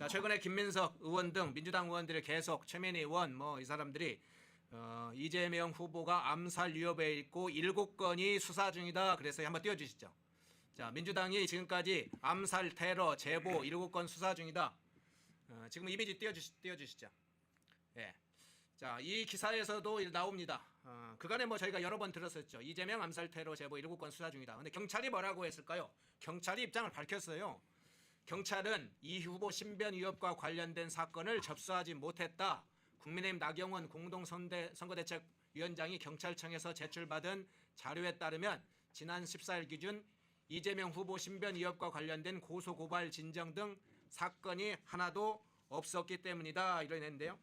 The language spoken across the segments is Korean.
자, 최근에 김민석 의원 등 민주당 의원들이 계속 최민희 의원 뭐 이 사람들이 이재명 후보가 암살 위협에 있고 7건이 수사 중이다. 그래서 한번 띄워주시죠. 자, 민주당이 지금까지 암살, 테러, 제보 7건 수사 중이다. 지금 이미지 띄워주시죠. 예. 자, 이 기사에서도 나옵니다. 그간에 뭐 저희가 여러 번 들었었죠. 이재명 암살, 테러, 제보 7건 수사 중이다. 근데 경찰이 뭐라고 했을까요? 경찰이 입장을 밝혔어요. 경찰은 이 후보 신변 위협과 관련된 사건을 접수하지 못했다. 국민의힘 나경원 공동선거대책위원장이 경찰청에서 제출받은 자료에 따르면 지난 14일 기준 이재명 후보 신변 위협과 관련된 고소고발 진정 등 사건이 하나도 없었기 때문이다. 이러는데요.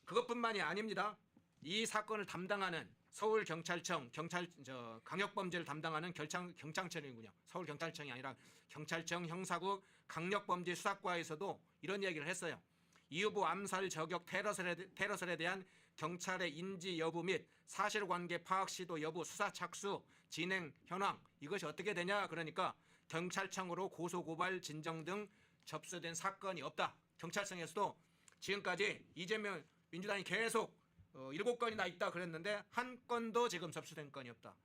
그것뿐만이 아닙니다. 이 사건을 담당하는 서울경찰청 강력범죄를 담당하는 경찰청이군요. 서울경찰청이 아니라 경찰청 형사국 강력범죄수사과에서도 이런 얘기를 했어요. 이 후보 암살, 저격, 테러설에 대한 경찰의 인지 여부 및 사실관계 파악 시도 여부, 수사 착수, 진행 현황 이것이 어떻게 되냐. 그러니까 경찰청으로 고소고발 진정 등 접수된 사건이 없다. 경찰청에서도 지금까지 이재명 민주당이 계속 7건이나 있다 그랬는데 한 건도 지금 접수된 건이 없다.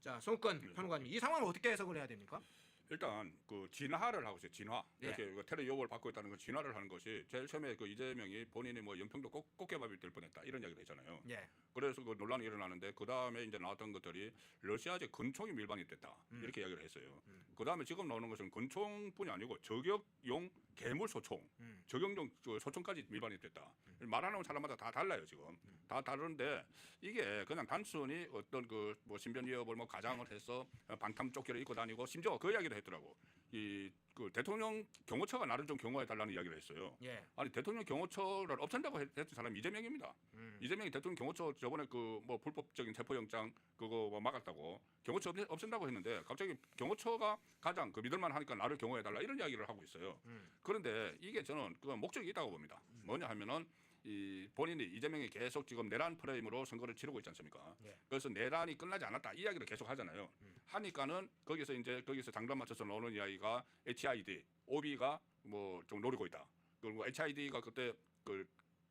자, 송권 평론가님, 이 상황을 어떻게 해석을 해야 됩니까? 일단 그 진화를 하고 있어요. 진화. 예. 이렇게 그 테러 요구를 받고 있다는 건 진화를 하는 것이 제일 처음에 그 이재명이 본인이 뭐 연평도 꽃게밥이 될 뻔했다 이런 이야기를 했잖아요. 예. 그래서 그 논란이 일어나는데 그 다음에 이제 나왔던 것들이 러시아제 근총이 밀반이 됐다 이렇게 이야기를 했어요. 그 다음에 지금 나오는 것은 근총뿐이 아니고 저격용 괴물 소총, 저격용 소총까지 밀반이 됐다. 말하는 사람마다 다 달라요 지금. 다 다른데 이게 그냥 단순히 어떤 그 뭐 신변 위협을 뭐 가장을 해서 반탐 조끼를 입고 다니고 심지어 그 이야기도 했더라고. 이 그 대통령 경호처가 나를 좀 경호해 달라는 이야기를 했어요. 예. 아니 대통령 경호처를 없앤다고 했던 사람이 이재명입니다. 이재명이 대통령 경호처 저번에 그 뭐 불법적인 체포영장 그거 뭐 막았다고 경호처 없앤다고 했는데 갑자기 경호처가 가장 그 믿을만 하니까 나를 경호해 달라 이런 이야기를 하고 있어요. 그런데 이게 저는 그 목적이 있다고 봅니다. 뭐냐 하면은 이 본인이 이재명이 계속 지금 내란 프레임으로 선거를 치르고 있지 않습니까? 예. 그래서 내란이 끝나지 않았다 이 이야기를 계속 하잖아요. 하니까는 거기서 장단 맞춰서 나오는 이야기가 HID, OB가 뭐 좀 노리고 있다. 그리고 HID가 그때 그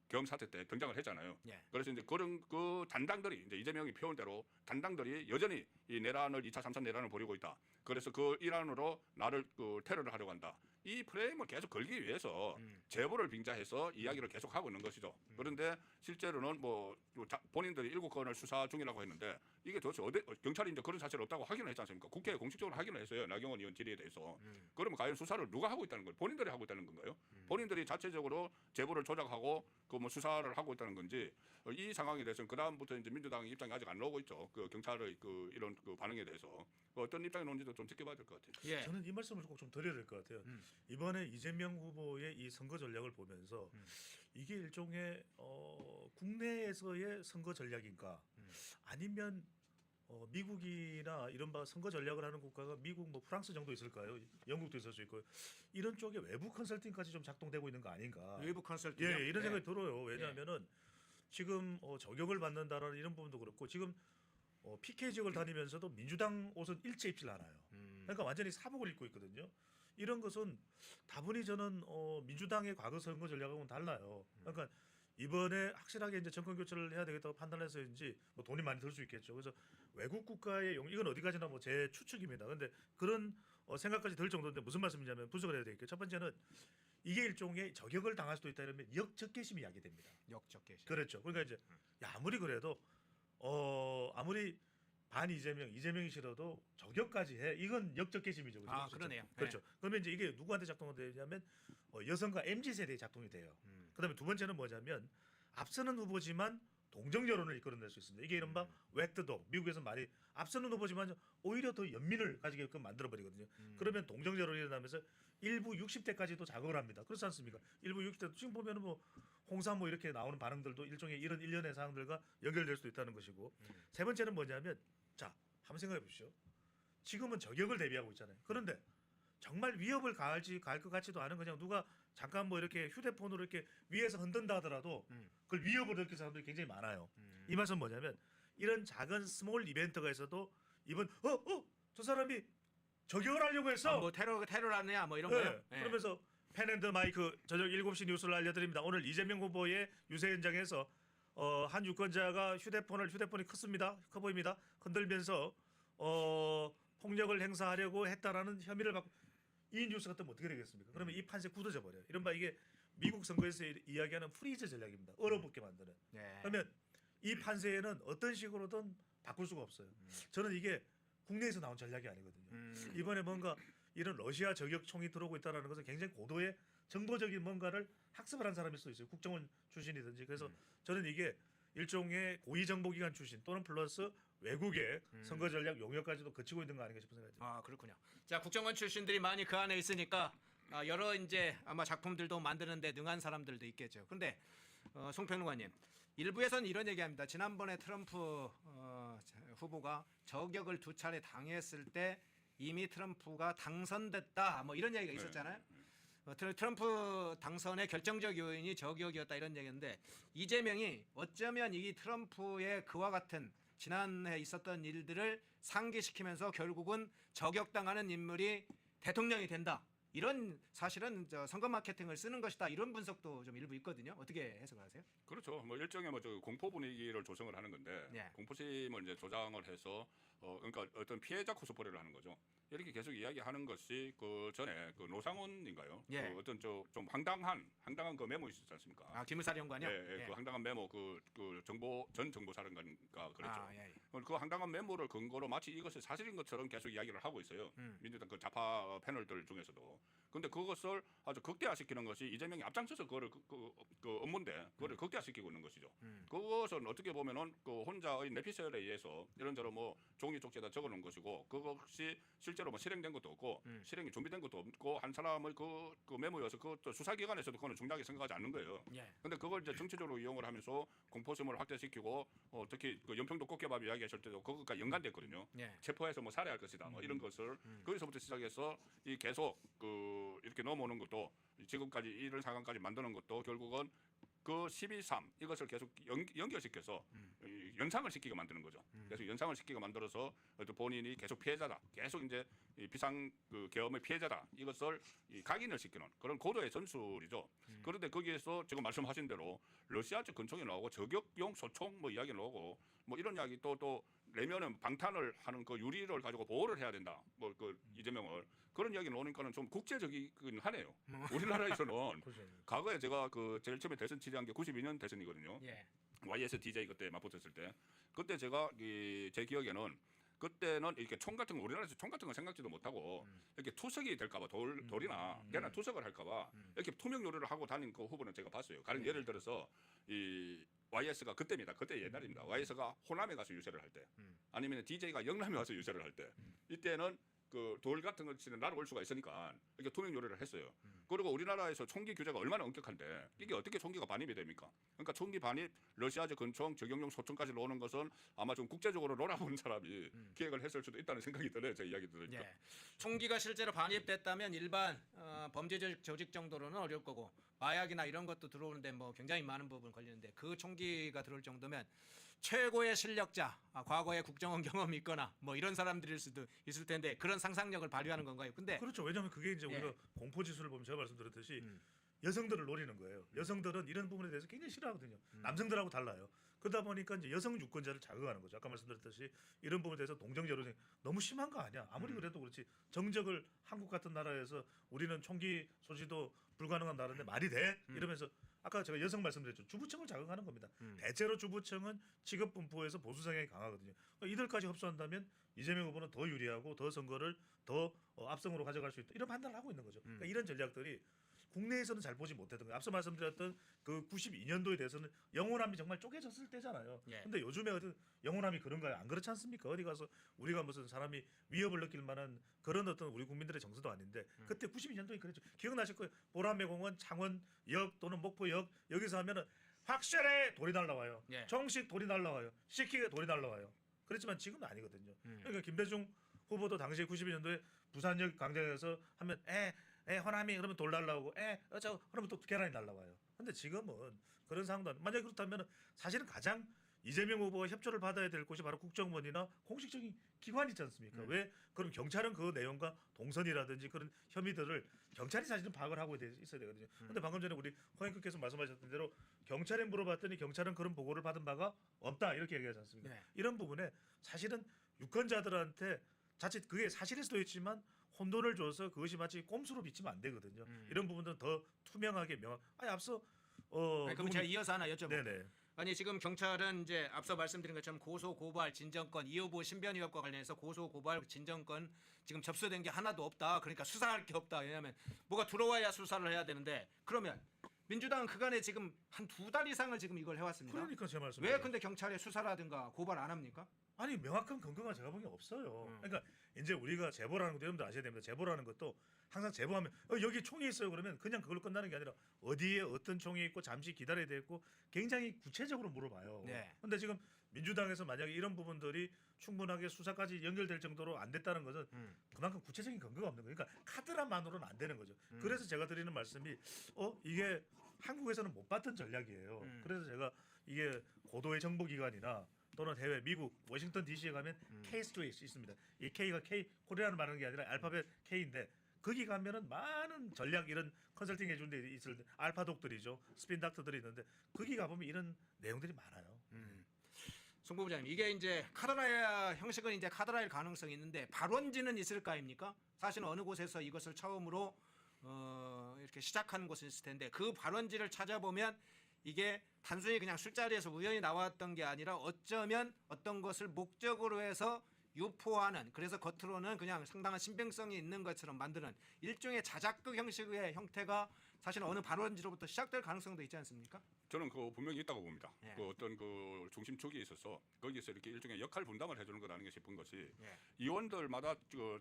경험 사태 때 등장을 했잖아요. 예. 그래서 이제 그런 그 단당들이 이제 이재명이 표현 대로 단당들이 여전히 이 내란을 2차, 3차 내란을 벌이고 있다. 그래서 그 일환으로 나를 그 테러를 하려고 한다. 이 프레임을 계속 걸기 위해서 제보를 빙자해서 이야기를 계속 하고 있는 것이죠. 그런데 실제로는 뭐 본인들이 7건을 수사 중이라고 했는데 이게 도대체 경찰이 이제 그런 사실이 없다고 확인을 했지 않습니까? 국회에 공식적으로 확인을 했어요. 나경원 의원 질의에 대해서. 그러면 과연 수사를 누가 하고 있다는 거예요? 본인들이 하고 있다는 건가요? 본인들이 자체적으로 제보를 조작하고 그 뭐 수사를 하고 있다는 건지 이 상황에 대해서는 그 다음부터 이제 민주당의 입장이 아직 안 나오고 있죠. 그 경찰의 그 이런 그 반응에 대해서 어떤 입장이 나오는지도 좀 지켜봐야 될 것 같아요. 예. 저는 이 말씀을 꼭 좀 드려야 될 것 같아요. 이번에 이재명 후보의 이 선거 전략을 보면서 이게 일종의 국내에서의 선거 전략인가 아니면 미국이나 이른바 선거 전략을 하는 국가가 미국 뭐 프랑스 정도 있을까요? 영국도 있을 수 있고 이런 쪽에 외부 컨설팅까지 좀 작동되고 있는 거 아닌가? 외부 컨설팅. 예, 이런 생각이 들어요. 왜냐하면은 지금 저격을 받는다라는 이런 부분도 그렇고 지금 PK 지역을 다니면서도 민주당 옷은 일체 입질 않아요. 그러니까 완전히 사복을 입고 있거든요. 이런 것은 다분히 저는 민주당의 과거 선거 전략하고는 달라요. 그러니까 이번에 확실하게 이제 정권 교체를 해야 되겠다고 판단해서인지 뭐 돈이 많이 들 수 있겠죠. 그래서 외국 국가의 이건 어디까지나 뭐 제 추측입니다. 그런데 그런 생각까지 들 정도인데 무슨 말씀이냐면 분석을 해야 되겠죠. 첫 번째는 이게 일종의 저격을 당할 수도 있다 이러면 역적개심이 야기됩니다. 역적개심. 그렇죠. 그러니까 이제 야, 아무리 그래도 아무리 반 이재명이 싫어도 저격까지 해. 이건 역적개심이죠. 그렇죠? 아, 그러네요. 그렇죠. 그러면 이제 이게 누구한테 작동되냐면 여성과 MZ 세대에 작동이 돼요. 그다음에 두 번째는 뭐냐면 앞서는 후보지만 동정 여론을 이끌어낼 수 있습니다. 이게 이른바 웩드독, 미국에서 말이 앞서는 후보지만 오히려 더 연민을 가지게끔 만들어 버리거든요. 그러면 동정 여론이 일어나면서 일부 60대까지도 자극을 합니다. 그렇지 않습니까? 일부 60대 지금 보면은 뭐 홍삼 뭐 이렇게 나오는 반응들도 일종의 이런 일련의 사항들과 연결될 수도 있다는 것이고 세 번째는 뭐냐면 자 한번 생각해 보십시오. 지금은 저격을 대비하고 있잖아요. 그런데 정말 위협을 가할 것 같지도 않은 그냥 누가 잠깐 뭐 이렇게 휴대폰으로 이렇게 위에서 흔든다 하더라도 그걸 위협을 느끼는 사람들이 굉장히 많아요. 이 말은 뭐냐면 이런 작은 스몰 이벤트가 있어도 이번 저 사람이 저격을 하려고 했어. 뭐 테러라느냐 뭐 이런 네. 거요. 예. 그러면서 펜앤드 마이크 저녁 7시 뉴스를 알려드립니다. 오늘 이재명 후보의 유세 현장에서 한 유권자가 휴대폰이 커 보입니다. 흔들면서 폭력을 행사하려고 했다라는 혐의를 받고 이 뉴스가 뜨면 어떻게 되겠습니까? 그러면 이 판세 굳어져 버려요. 이른바 이게 미국 선거에서 이야기하는 프리즈 전략입니다. 얼어붙게 만드는. 예. 그러면 이 판세에는 어떤 식으로든 바꿀 수가 없어요. 저는 이게 국내에서 나온 전략이 아니거든요. 이번에 뭔가 이런 러시아 저격총이 들어오고 있다는 것은 굉장히 고도의 정보적인 뭔가를 학습을 한 사람일 수도 있어요. 국정원 출신이든지. 그래서 저는 이게 일종의 고위정보기관 출신 또는 플러스 외국의 선거 전략 용역까지도 거치고 있는 거 아닌가 싶은 생각이 듭니다. 아 그렇군요. 자 국정원 출신들이 많이 그 안에 있으니까 여러 이제 아마 작품들도 만드는데 능한 사람들도 있겠죠. 근데 송평론가님 일부에서는 이런 얘기합니다. 지난번에 트럼프 후보가 저격을 2차례 당했을 때 이미 트럼프가 당선됐다. 뭐 이런 얘기가 있었잖아요. 트럼프 당선의 결정적 요인이 저격이었다 이런 얘기인데 이재명이 어쩌면 이 트럼프의 그와 같은 지난해 있었던 일들을 상기시키면서 결국은 저격당하는 인물이 대통령이 된다. 이런 사실은 선거 마케팅을 쓰는 것이다. 이런 분석도 좀 일부 있거든요. 어떻게 해석하세요? 그렇죠. 뭐 일종의 저 공포 분위기를 조성을 하는 건데 예. 공포심을 이제 조장을 해서 그러니까 어떤 피해자 코스프레를 하는 거죠. 이렇게 계속 이야기하는 것이 그 전에 그 노상원인가요? 예. 그 어떤 좀 황당한 그 메모 있었지 않습니까? 기무사령관이요? 예, 그 황당한 메모 그 전 정보사령관가 그랬죠. 예. 그 황당한 메모를 근거로 마치 이것이 사실인 것처럼 계속 이야기를 하고 있어요. 민주당 그 좌파 패널들 중에서도. 근데 그것을 아주 극대화시키는 것이 이재명이 앞장서서 그거를 그 업무인데 그거를 극대화시키고 있는 것이죠. 그것은 어떻게 보면은 그 혼자의 내피셜에 의해서 이런저런 뭐 종이 쪽지에다 적어놓은 것이고 그것이 실제로 뭐 실행된 것도 없고 실행이 준비된 것도 없고 한 사람의 그 메모여서 그것도 수사기관에서도 그거는 중요하게 생각하지 않는 거예요. 예. 근데 그걸 이제 정치적으로 이용을 하면서 공포심을 확대시키고 특히 그 연평도 꽃게밥 이야기하실 때도 그것과 연관됐거든요. 예. 체포해서 뭐 살해할 것이다. 뭐 이런 것을 거기서부터 시작해서 이 계속 그 이렇게 넘어오는 것도 지금까지 이런 상황까지 만드는 것도 결국은 그 12.3 이것을 계속 연결시켜서 연상을 시키게 만드는 거죠. 계속 연상을 시키게 만들어서 본인이 계속 피해자다. 계속 이제 이 비상 그 계엄의 피해자다. 이것을 각인을 시키는 그런 고도의 전술이죠. 그런데 거기에서 지금 말씀하신 대로 러시아 쪽 근총이 나오고 저격용 소총 뭐 이야기 나오고 뭐 이런 이야기 또 내면은 방탄을 하는 그 유리를 가지고 보호를 해야 된다. 뭐 그 이재명을 그런 이야기 나오니까는 좀 국제적이긴 하네요. 우리나라에서는 과거에 제가 그 제일 처음에 대선 취재한 게 92년 대선이거든요. 예. YSDJ 그때 맞붙었을 때 그때 제가 제 기억에는 그때는 이렇게 총 같은 거 우리나라에서 총 같은 거 생각지도 못하고 이렇게 투석이 될까봐 돌이나 걔나 투석을 할까봐 이렇게 투명 요리를 하고 다닌 그 후보는 제가 봤어요. 가령 예를 들어서 이 YS가 그때입니다. 그때 옛날입니다. YS가 호남에 가서 유세를 할 때, 아니면 DJ가 영남에 와서 유세를 할 때, 이때는 그 돌 같은 것치는 날아올 수가 있으니까 이렇게 투명 요리를 했어요. 그리고 우리나라에서 총기 규제가 얼마나 엄격한데 이게 어떻게 총기가 반입이 됩니까? 그러니까 총기 반입, 러시아제 근총, 저격용 소총까지 나오는 것은 아마 좀 국제적으로 놀아본 사람이 기획을 했을 수도 있다는 생각이 들어요. 제 이야기 들으니까. 예. 총기가 실제로 반입됐다면 일반 범죄 조직 정도로는 어려울 거고 마약이나 이런 것도 들어오는데 뭐 굉장히 많은 부분 걸리는데 그 총기가 들어올 정도면 최고의 실력자, 과거에 국정원 경험이 있거나 뭐 이런 사람들일 수도 있을 텐데 그런 상상력을 발휘하는 건가요? 근데 그렇죠. 왜냐하면 그게 이제 우리가 공포 지수를 보면 제가 말씀드렸듯이 여성들을 노리는 거예요. 여성들은 이런 부분에 대해서 굉장히 싫어하거든요. 남성들하고 달라요. 그러다 보니까 이제 여성 유권자를 자극하는 거죠. 아까 말씀드렸듯이 이런 부분에 대해서 동정 여론이 너무 심한 거 아니야? 아무리 그래도 그렇지 정적을 한국 같은 나라에서 우리는 총기 소지도 불가능한 나라인데 말이 돼? 이러면서 아까 제가 여성 말씀드렸죠. 주부층을 자극하는 겁니다. 대체로 주부층은 직업 분포에서 보수 성향이 강하거든요. 그러니까 이들까지 흡수한다면 이재명 후보는 더 유리하고 더 선거를 더 앞성으로 가져갈 수 있다. 이런 판단을 하고 있는 거죠. 그러니까 이런 전략들이 국내에서는 잘 보지 못했던 거예요. 앞서 말씀드렸던 그 92년도에 대해서는 영호남이 정말 쪼개졌을 때잖아요. 예. 근데 요즘에 어떤 영호남이 그런가요? 안 그렇지 않습니까? 어디 가서 우리가 무슨 사람이 위협을 느낄 만한 그런 어떤 우리 국민들의 정서도 아닌데 그때 92년도에 그랬죠. 기억나실 거예요. 보라매공원, 창원역 또는 목포역 여기서 하면은 확실히 돌이 날라와요. 예. 정식 돌이 날라와요. 시키게 돌이 날라와요. 그렇지만 지금은 아니거든요. 그러니까 김대중 후보도 당시에 92년도에 부산역 광장에서 하면 호남이 그러면 돌 날라오고 그러면 또 계란이 날라와요. 근데 지금은 그런 상황도 만약에 그렇다면 사실은 가장 이재명 후보가 협조를 받아야 될 곳이 바로 국정원이나 공식적인 기관이 있지 않습니까? 왜 그럼 경찰은 그 내용과 동선이라든지 그런 혐의들을 경찰이 사실은 파악을 하고 있어야 되거든요. 근데 방금 전에 우리 허영크께서 말씀하셨던 대로 경찰에 물어봤더니 경찰은 그런 보고를 받은 바가 없다 이렇게 얘기하지 않습니까? 네. 이런 부분에 사실은 유권자들한테 자칫 그게 사실일 수도 있지만 혼돈을 줘서 그것이 마치 꼼수로 비치면 안 되거든요. 이런 부분들은 더 투명하게 아니 앞서 네, 그럼 제가 이어서 하나 여쭤볼게요. 네네. 아니 지금 경찰은 이제 앞서 말씀드린 것처럼 고소 고발 진정권 이 후보 신변 위협과 관련해서 고소 고발 진정권 지금 접수된 게 하나도 없다. 그러니까 수사할 게 없다. 왜냐하면 뭐가 들어와야 수사를 해야 되는데 그러면 민주당은 그간에 지금 한 2달 이상을 지금 이걸 해왔습니다. 그러니까 제 말씀. 왜 근데 경찰에 수사라든가 고발 안 합니까? 아니 명확한 근거가 제가 보기엔 없어요. 그러니까 이제 우리가 제보라는 것도 여러분들 아셔야 됩니다. 제보라는 것도 항상 제보하면 여기 총이 있어요 그러면 그냥 그걸로 끝나는 게 아니라 어디에 어떤 총이 있고 잠시 기다려야 되고 굉장히 구체적으로 물어봐요. 네. 근데 지금 민주당에서 만약에 이런 부분들이 충분하게 수사까지 연결될 정도로 안 됐다는 것은 그만큼 구체적인 근거가 없는 거예요. 그러니까 카드라만으로는 안 되는 거죠. 그래서 제가 드리는 말씀이 이게 한국에서는 못 봤던 전략이에요. 그래서 제가 이게 고도의 정보기관이나 또는 해외 미국 워싱턴 DC에 가면 K 스트리트 있습니다. 이 K가 K 코리아를 말하는 게 아니라 알파벳 K인데 거기 가면은 많은 전략 이런 컨설팅 해주는 데 있을 때 알파독들이죠. 스핀 닥터들이 있는데 거기 가보면 이런 내용들이 많아요. 송 부부장님 이게 이제 카드라일 형식은 이제 카드라일 가능성이 있는데 발원지는 있을까입니까? 사실 어느 곳에서 이것을 처음으로 이렇게 시작한 곳이 있을 텐데 그 발원지를 찾아보면 이게 단순히 그냥 술자리에서 우연히 나왔던 게 아니라 어쩌면 어떤 것을 목적으로 해서 유포하는 그래서 겉으로는 그냥 상당한 신빙성이 있는 것처럼 만드는 일종의 자작극 형식의 형태가 사실 어느 발원지로부터 시작될 가능성도 있지 않습니까? 저는 그 분명히 있다고 봅니다. 예. 그 어떤 그 중심축이 있어서 거기서 이렇게 일종의 역할 분담을 해주는 것 아닌가 싶은 것이 예. 의원들마다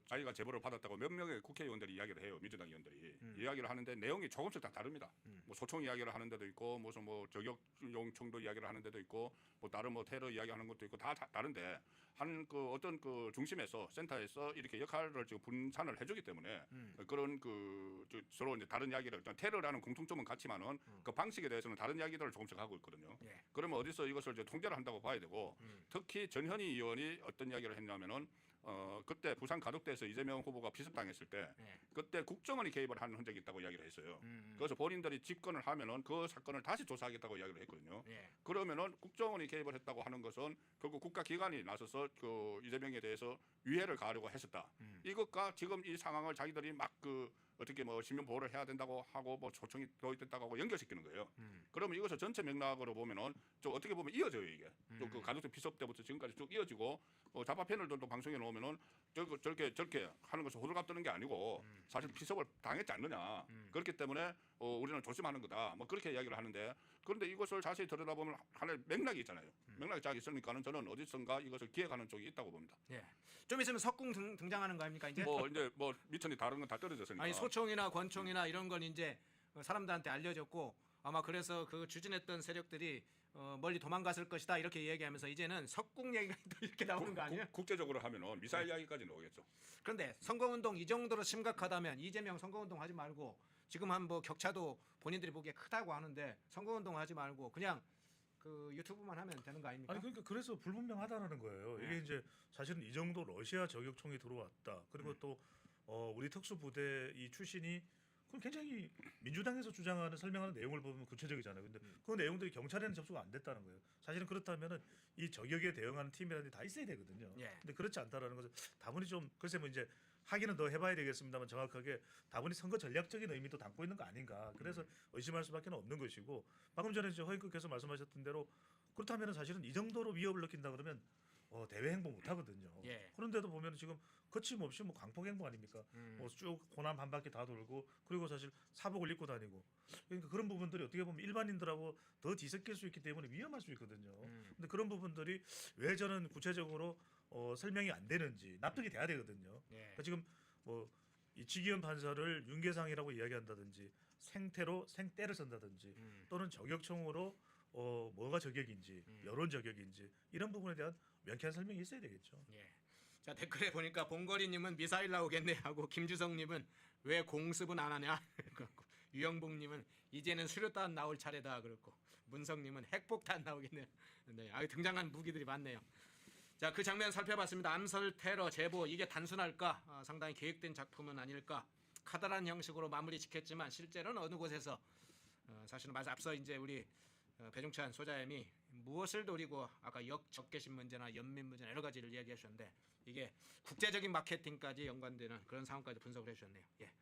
자기가 제보를 받았다고 몇 명의 국회의원들이 이야기를 해요. 민주당 의원들이 이야기를 하는데 내용이 조금씩 다 다릅니다. 뭐 소총 이야기를 하는 데도 있고 무슨 뭐 저격용 총도 이야기를 하는 데도 있고 뭐 다른 뭐 테러 이야기하는 것도 있고 다 다른데 한 그 어떤 그 중심에서 센터에서 이렇게 역할을 지금 분산을 해주기 때문에 그런 서로 이제 다른 이야기를 테러라는 공통점은 같지만은 그 방식에 대해서는 다른 이야기들을 조금씩 하고 있거든요. 예. 그러면 어디서 이것을 이제 통제를 한다고 봐야 되고 특히 전현희 의원이 어떤 이야기를 했냐면은 그때 부산 가덕대에서 이재명 후보가 비습당했을 때 예. 그때 국정원이 개입을 하는 흔적이 있다고 이야기를 했어요. 그래서 본인들이 집권을 하면은 그 사건을 다시 조사하겠다고 이야기를 했거든요. 예. 그러면은 국정원이 개입을 했다고 하는 것은 결국 국가기관이 나서서 그 이재명에 대해서 위해를 가하려고 했었다. 이것과 지금 이 상황을 자기들이 막 어떻게 뭐 신변 보호를 해야 된다고 하고 뭐 초청이 도입됐다고 하고 연결시키는 거예요. 그러면 이것을 전체 맥락으로 보면은 좀 어떻게 보면 이어져요 이게. 좀 그 가덕대 피습 때부터 지금까지 쭉 이어지고 좌파 패널들도 방송에 나오면은 저렇게 하는 것을 호들갑 뜨는 게 아니고 사실 피습을 당했지 않느냐. 그렇기 때문에 우리는 조심하는 거다. 뭐 그렇게 이야기를 하는데 그런데 이것을 자세히 들여다보면 하나의 맥락이 있잖아요. 맥락이 잘 있으니까는 저는 어디선가 이것을 기획하는 쪽이 있다고 봅니다. 예. 좀 있으면 석궁 등장하는 거 아닙니까 이제? 뭐 이제 뭐 미천이 다른 건 다 떨어졌으니까. 아니 소총이나 권총이나 이런 건 이제 사람들한테 알려졌고 아마 그래서 그 추진했던 세력들이 멀리 도망갔을 것이다 이렇게 얘기하면서 이제는 석궁 얘기가 또 이렇게 나오는 거 아니에요? 국제적으로 하면은 미사일 이야기까지 나오겠죠. 그런데 선거운동 이 정도로 심각하다면 이재명 선거운동 하지 말고 지금 한 뭐 격차도 본인들이 보기에 크다고 하는데 선거운동 하지 말고 그냥 그 유튜브만 하면 되는 거 아닙니까? 아니 그러니까 그래서 불분명하다라는 거예요. 이게 이제 사실은 이 정도 러시아 저격총이 들어왔다. 그리고 또 우리 특수부대 이 출신이 그건 굉장히 민주당에서 주장하는 설명하는 내용을 보면 구체적이잖아요. 근데 그 내용들이 경찰에는 접수가 안 됐다는 거예요. 사실은 그렇다면은 이 저격에 대응하는 팀이라는 게 다 있어야 되거든요. 예. 근데 그렇지 않다라는 것은 다분히 좀 글쎄 뭐 이제 하기는 더 해봐야 되겠습니다만 정확하게 다분히 선거 전략적인 의미도 담고 있는 거 아닌가. 그래서 의심할 수밖에 없는 것이고 방금 전에 이제 허인크께서 말씀하셨던 대로 그렇다면은 사실은 이 정도로 위협을 느낀다 그러면 대외 행보 못 하거든요. 예. 그런데도 보면 지금 거침없이 뭐 광폭 행보 아닙니까? 뭐 쭉 호남 한 바퀴 다 돌고 그리고 사실 사복을 입고 다니고 그러니까 그런 부분들이 어떻게 보면 일반인들하고 더 뒤섞일 수 있기 때문에 위험할 수 있거든요. 근데 그런 부분들이 왜 저는 구체적으로 설명이 안 되는지 납득이 돼야 되거든요. 예. 그러니까 지금 뭐 이 지기현 판사를 윤계상이라고 이야기한다든지 생때를 쓴다든지 또는 저격총으로 뭐가 저격인지 여론 저격인지 이런 부분에 대한 명쾌한 설명이 있어야 되겠죠. 예. 자 댓글에 보니까 봉거리님은 미사일 나오겠네 하고 김주성님은 왜 공습은 안 하냐 유영복님은 이제는 수류탄 나올 차례다 그렇고 문성님은 핵폭탄 나오겠네요. 네, 등장한 무기들이 많네요. 자, 그 장면 살펴봤습니다. 암살 테러 제보 이게 단순할까? 상당히 계획된 작품은 아닐까? 카더란 형식으로 마무리 짓겠지만 실제로는 어느 곳에서 사실은 앞서 이제 우리 배종찬 소장님이 무엇을 노리고 아까 적개심 문제나 연민 문제나 여러 가지를 이야기하셨는데 이게 국제적인 마케팅까지 연관되는 그런 상황까지 분석을 해주셨네요. 예.